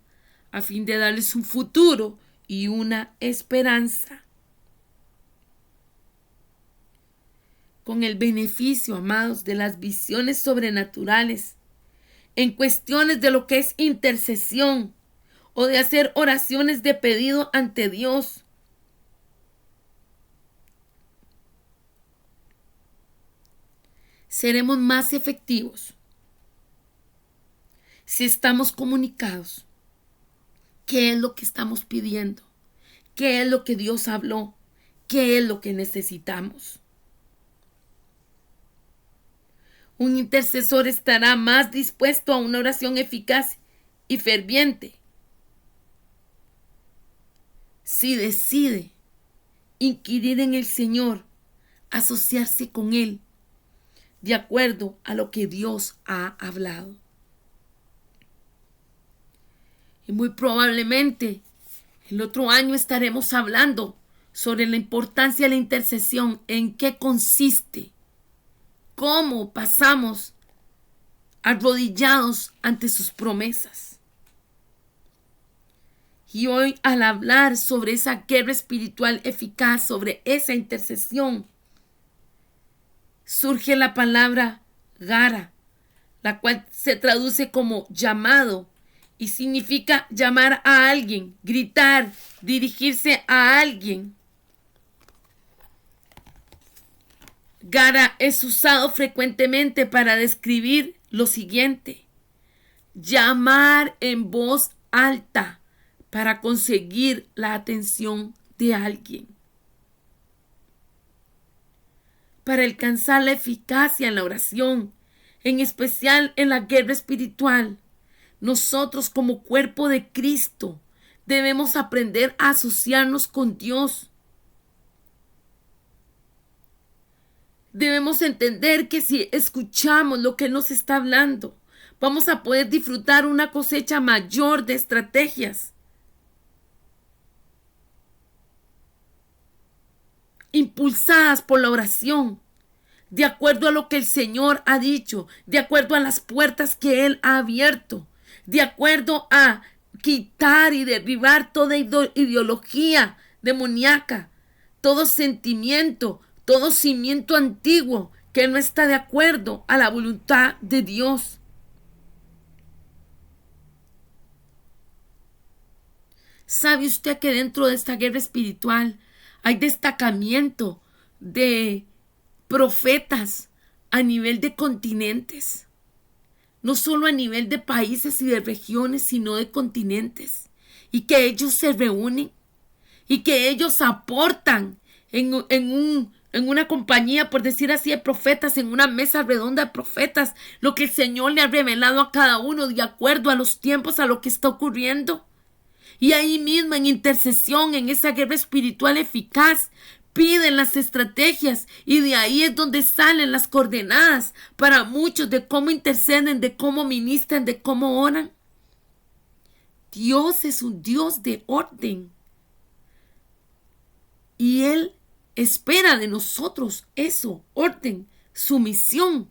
a fin de darles un futuro y una esperanza. Con el beneficio, amados, de las visiones sobrenaturales, en cuestiones de lo que es intercesión o de hacer oraciones de pedido ante Dios, seremos más efectivos si estamos comunicados. ¿Qué es lo que estamos pidiendo? ¿Qué es lo que Dios habló? ¿Qué es lo que necesitamos? Un intercesor estará más dispuesto a una oración eficaz y ferviente si decide inquirir en el Señor, asociarse con Él, de acuerdo a lo que Dios ha hablado. Y muy probablemente el otro año estaremos hablando sobre la importancia de la intercesión, en qué consiste, cómo pasamos arrodillados ante sus promesas. Y hoy, al hablar sobre esa guerra espiritual eficaz, sobre esa intercesión, surge la palabra gara, la cual se traduce como llamado y significa llamar a alguien, gritar, dirigirse a alguien. Gara es usado frecuentemente para describir lo siguiente: llamar en voz alta para conseguir la atención de alguien. Para alcanzar la eficacia en la oración, en especial en la guerra espiritual, nosotros como cuerpo de Cristo debemos aprender a asociarnos con Dios. Debemos entender que si escuchamos lo que Él nos está hablando, vamos a poder disfrutar una cosecha mayor de estrategias, impulsadas por la oración, de acuerdo a lo que el Señor ha dicho, de acuerdo a las puertas que Él ha abierto, de acuerdo a quitar y derribar toda ideología demoníaca, todo sentimiento, todo cimiento antiguo que no está de acuerdo a la voluntad de Dios. ¿Sabe usted que dentro de esta guerra espiritual hay destacamiento de profetas a nivel de continentes? No solo a nivel de países y de regiones, sino de continentes. Y que ellos se reúnen y que ellos aportan en una compañía, por decir así, de profetas, en una mesa redonda de profetas, lo que el Señor le ha revelado a cada uno de acuerdo a los tiempos, a lo que está ocurriendo. Y ahí mismo en intercesión, en esa guerra espiritual eficaz, piden las estrategias y de ahí es donde salen las coordenadas para muchos de cómo interceden, de cómo ministran, de cómo oran. Dios es un Dios de orden y Él espera de nosotros eso, orden, sumisión,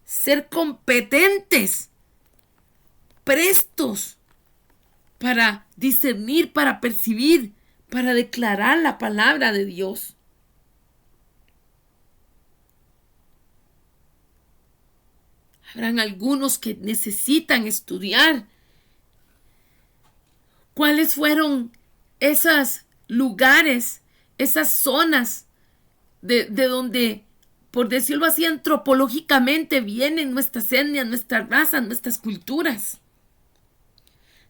ser competentes, prestos para discernir, para percibir, para declarar la palabra de Dios. Habrán algunos que necesitan estudiar cuáles fueron esos lugares, esas zonas de donde, por decirlo así, antropológicamente vienen nuestras etnias, nuestras razas, nuestras culturas.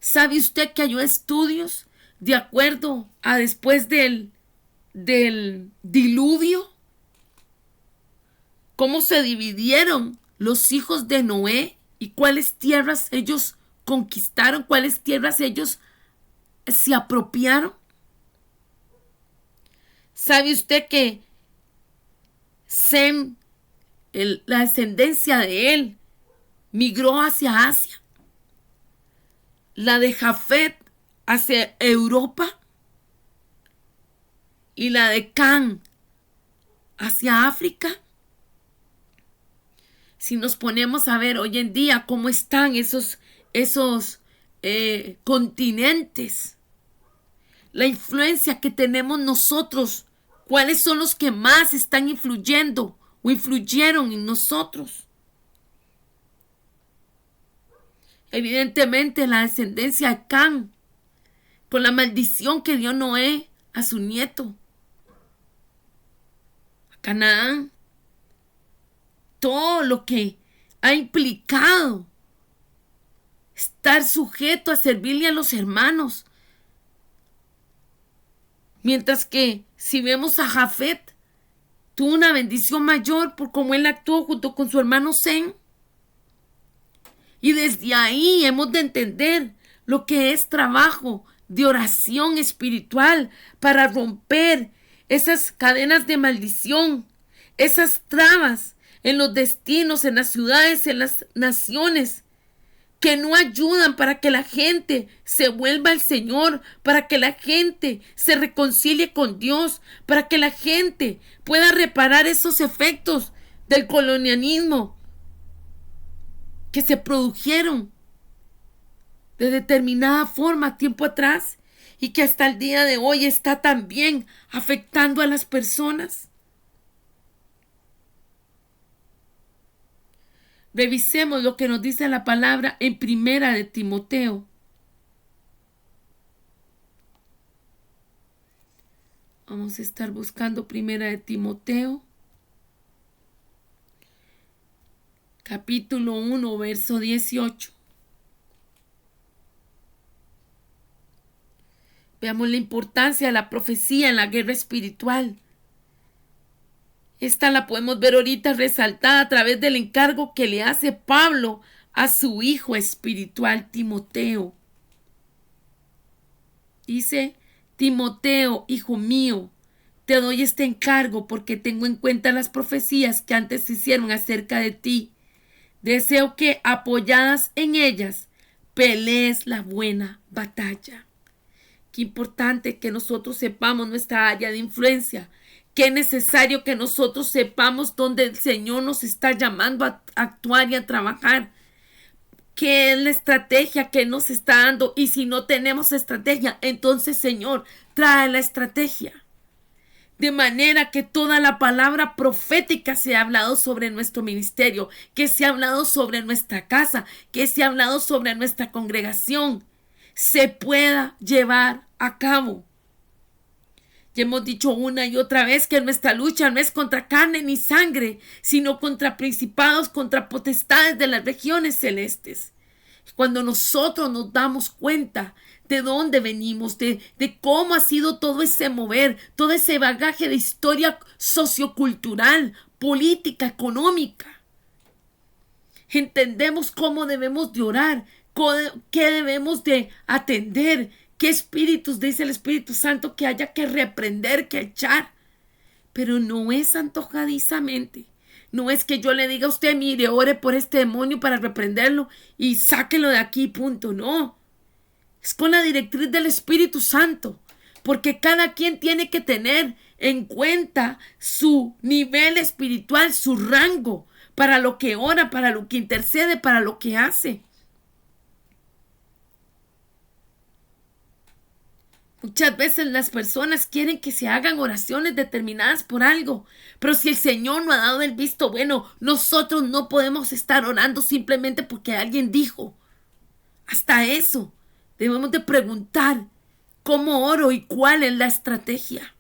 ¿Sabe usted que hay estudios de acuerdo a después del diluvio? ¿Cómo se dividieron los hijos de Noé y cuáles tierras ellos conquistaron, cuáles tierras ellos se apropiaron? ¿Sabe usted que Sem, la descendencia de él, migró hacia Asia? La de Jafet hacia Europa y la de Can hacia África. Si nos ponemos a ver hoy en día cómo están esos continentes, la influencia que tenemos nosotros, cuáles son los que más están influyendo o influyeron en nosotros. Evidentemente la descendencia de Can, con la maldición que dio Noé a su nieto, a Canaán, todo lo que ha implicado estar sujeto a servirle a los hermanos. Mientras que si vemos a Jafet, tuvo una bendición mayor por cómo él actuó junto con su hermano Sem. Y desde ahí hemos de entender lo que es trabajo de oración espiritual para romper esas cadenas de maldición, esas trabas en los destinos, en las ciudades, en las naciones, que no ayudan para que la gente se vuelva al Señor, para que la gente se reconcilie con Dios, para que la gente pueda reparar esos efectos del colonialismo que se produjeron de determinada forma tiempo atrás y que hasta el día de hoy está también afectando a las personas. Revisemos lo que nos dice la palabra en Primera de Timoteo. Vamos a estar buscando Primera de Timoteo, capítulo 1, verso 18. Veamos la importancia de la profecía en la guerra espiritual. Esta la podemos ver ahorita resaltada a través del encargo que le hace Pablo a su hijo espiritual Timoteo. Dice: Timoteo, hijo mío, te doy este encargo porque tengo en cuenta las profecías que antes se hicieron acerca de ti. Deseo que, apoyadas en ellas, pelees la buena batalla. Qué importante que nosotros sepamos nuestra área de influencia. Qué necesario que nosotros sepamos dónde el Señor nos está llamando a actuar y a trabajar. ¿Qué es la estrategia que nos está dando? Y si no tenemos estrategia, entonces, Señor, trae la estrategia. De manera que toda la palabra profética se ha hablado sobre nuestro ministerio, que se ha hablado sobre nuestra casa, que se ha hablado sobre nuestra congregación, se pueda llevar a cabo. Ya hemos dicho una y otra vez que nuestra lucha no es contra carne ni sangre, sino contra principados, contra potestades de las regiones celestes. Cuando nosotros nos damos cuenta de dónde venimos, de cómo ha sido todo ese mover, todo ese bagaje de historia sociocultural, política, económica, entendemos cómo debemos de orar, qué debemos de atender, qué espíritus dice el Espíritu Santo que haya que reprender, que echar. Pero no es antojadizamente. No es que yo le diga a usted, mire, ore por este demonio para reprenderlo y sáquelo de aquí, punto. No. Es con la directriz del Espíritu Santo. Porque cada quien tiene que tener en cuenta su nivel espiritual, su rango, para lo que ora, para lo que intercede, para lo que hace. Muchas veces las personas quieren que se hagan oraciones determinadas por algo, pero si el Señor no ha dado el visto bueno, nosotros no podemos estar orando simplemente porque alguien dijo. Hasta eso, debemos de preguntar cómo oro y cuál es la estrategia.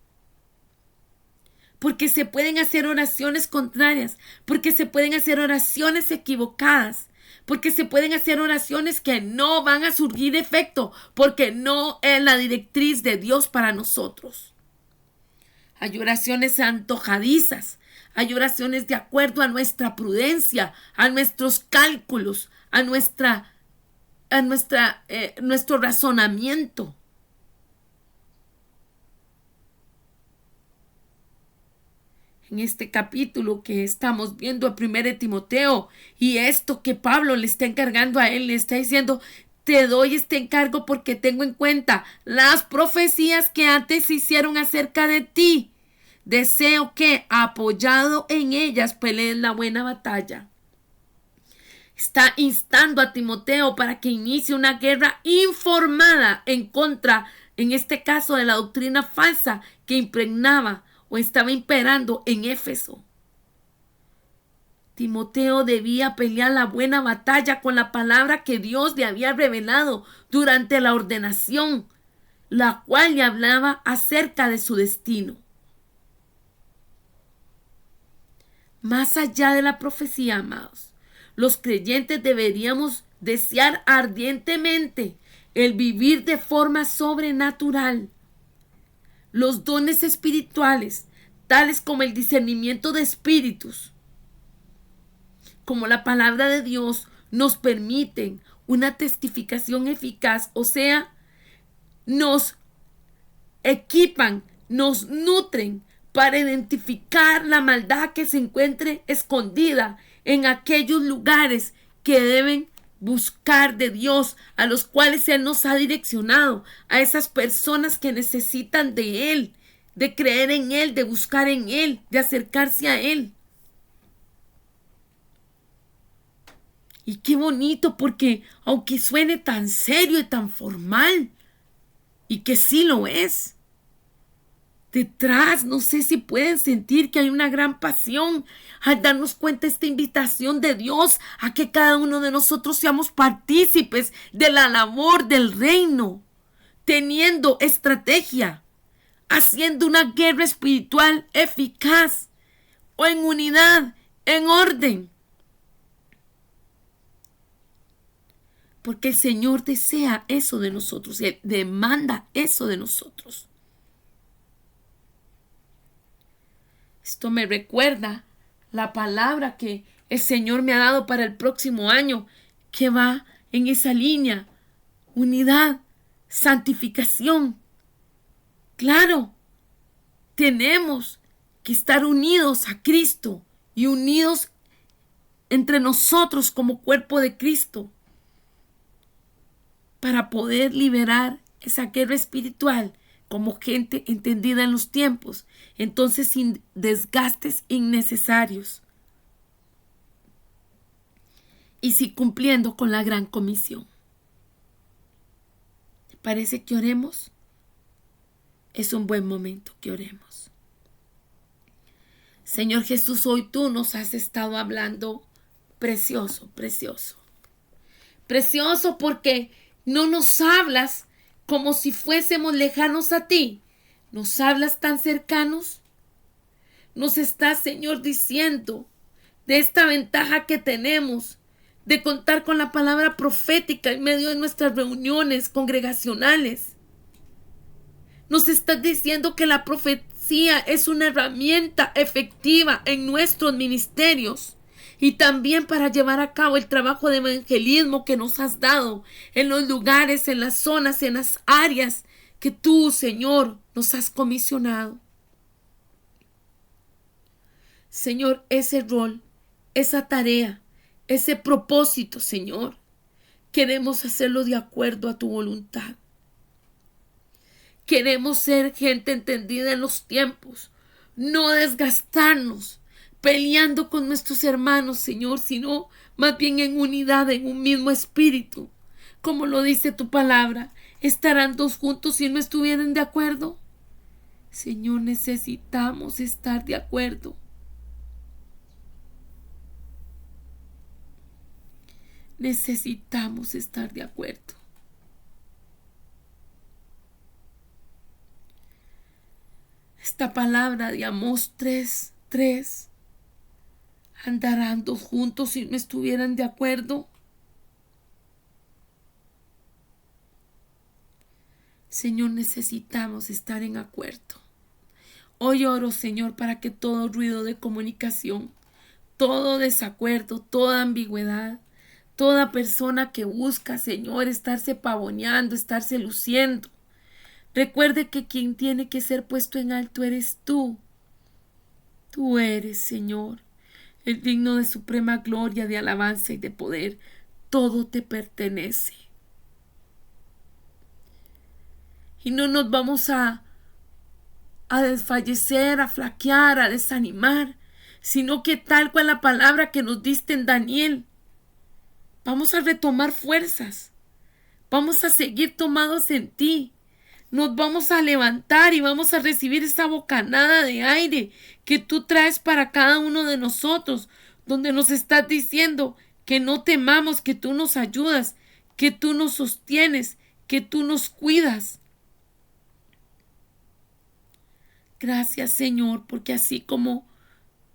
Porque se pueden hacer oraciones contrarias, porque se pueden hacer oraciones equivocadas, porque se pueden hacer oraciones que no van a surgir efecto, porque no es la directriz de Dios para nosotros. Hay oraciones antojadizas, hay oraciones de acuerdo a nuestra prudencia, a nuestros cálculos, a nuestro razonamiento. En este capítulo que estamos viendo a 1 Timoteo, y esto que Pablo le está encargando a él, le está diciendo, te doy este encargo porque tengo en cuenta las profecías que antes se hicieron acerca de ti. Deseo que, apoyado en ellas, pelees la buena batalla. Está instando a Timoteo para que inicie una guerra informada en contra, en este caso, de la doctrina falsa que impregnaba o estaba imperando en Éfeso. Timoteo debía pelear la buena batalla con la palabra que Dios le había revelado durante la ordenación, la cual le hablaba acerca de su destino. Más allá de la profecía, amados, los creyentes deberíamos desear ardientemente el vivir de forma sobrenatural. Los dones espirituales, tales como el discernimiento de espíritus, como la palabra de Dios, nos permiten una testificación eficaz, o sea, nos equipan, nos nutren para identificar la maldad que se encuentre escondida en aquellos lugares que deben buscar de Dios, a los cuales Él nos ha direccionado, a esas personas que necesitan de Él, de creer en Él, de buscar en Él, de acercarse a Él. Y qué bonito, porque aunque suene tan serio y tan formal, y que sí lo es, detrás, no sé si pueden sentir que hay una gran pasión al darnos cuenta de esta invitación de Dios a que cada uno de nosotros seamos partícipes de la labor del reino, teniendo estrategia, haciendo una guerra espiritual eficaz, o en unidad, en orden. Porque el Señor desea eso de nosotros, Él demanda eso de nosotros. Esto me recuerda la palabra que el Señor me ha dado para el próximo año, que va en esa línea: unidad, santificación. Claro, tenemos que estar unidos a Cristo y unidos entre nosotros como cuerpo de Cristo para poder liberar esa guerra espiritual como gente entendida en los tiempos, entonces sin desgastes innecesarios y sí cumpliendo con la gran comisión. ¿Te parece que oremos? Es un buen momento que oremos. Señor Jesús, hoy tú nos has estado hablando precioso, precioso. Precioso porque no nos hablas como si fuésemos lejanos a ti. Nos hablas tan cercanos. Nos estás, Señor, diciendo de esta ventaja que tenemos de contar con la palabra profética en medio de nuestras reuniones congregacionales. Nos estás diciendo que la profecía es una herramienta efectiva en nuestros ministerios y también para llevar a cabo el trabajo de evangelismo que nos has dado en los lugares, en las zonas, en las áreas que tú, Señor, nos has comisionado. Señor, ese rol, esa tarea, ese propósito, Señor, queremos hacerlo de acuerdo a tu voluntad. Queremos ser gente entendida en los tiempos, no desgastarnos peleando con nuestros hermanos, Señor, sino más bien en unidad, en un mismo espíritu. Como lo dice tu palabra, ¿estarán dos juntos si no estuvieran de acuerdo? Señor, necesitamos estar de acuerdo. Necesitamos estar de acuerdo. Esta palabra de Amós 3:3, ¿andarán dos juntos si no estuvieran de acuerdo? Señor, necesitamos estar en acuerdo. Hoy oro, Señor, para que todo ruido de comunicación, todo desacuerdo, toda ambigüedad, toda persona que busca, Señor, estarse pavoneando, estarse luciendo, recuerde que quien tiene que ser puesto en alto eres tú. Tú eres, Señor, el digno de suprema gloria, de alabanza y de poder. Todo te pertenece. Y no nos vamos a desfallecer, a flaquear, a desanimar, sino que tal cual la palabra que nos diste en Daniel, vamos a retomar fuerzas, vamos a seguir tomados en ti, nos vamos a levantar y vamos a recibir esa bocanada de aire que tú traes para cada uno de nosotros, donde nos estás diciendo que no temamos, que tú nos ayudas, que tú nos sostienes, que tú nos cuidas. Gracias, Señor, porque así como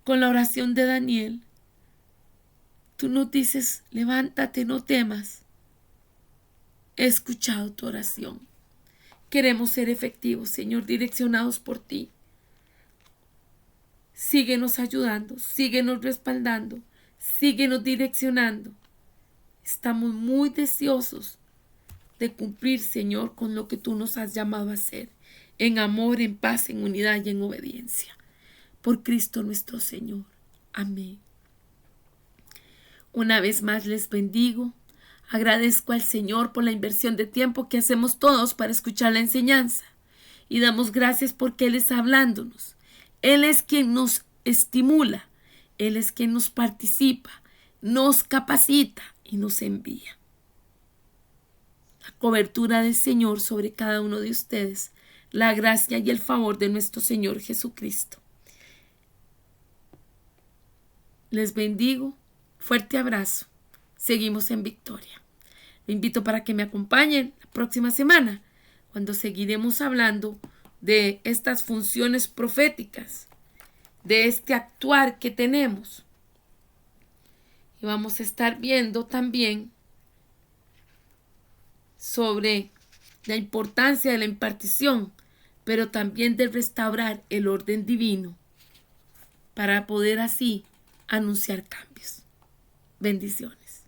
con la oración de Daniel, tú nos dices, levántate, no temas. He escuchado tu oración. Queremos ser efectivos, Señor, direccionados por ti. Síguenos ayudando, síguenos respaldando, síguenos direccionando. Estamos muy deseosos de cumplir, Señor, con lo que tú nos has llamado a hacer, en amor, en paz, en unidad y en obediencia. Por Cristo nuestro Señor. Amén. Una vez más les bendigo. Agradezco al Señor por la inversión de tiempo que hacemos todos para escuchar la enseñanza. Y damos gracias porque Él está hablándonos. Él es quien nos estimula. Él es quien nos participa, nos capacita y nos envía. La cobertura del Señor sobre cada uno de ustedes. La gracia y el favor de nuestro Señor Jesucristo. Les bendigo. Fuerte abrazo. Seguimos en victoria. Le invito para que me acompañen la próxima semana, cuando seguiremos hablando de estas funciones proféticas, de este actuar que tenemos. Y vamos a estar viendo también sobre la importancia de la impartición, pero también de restaurar el orden divino para poder así anunciar cambios. Bendiciones.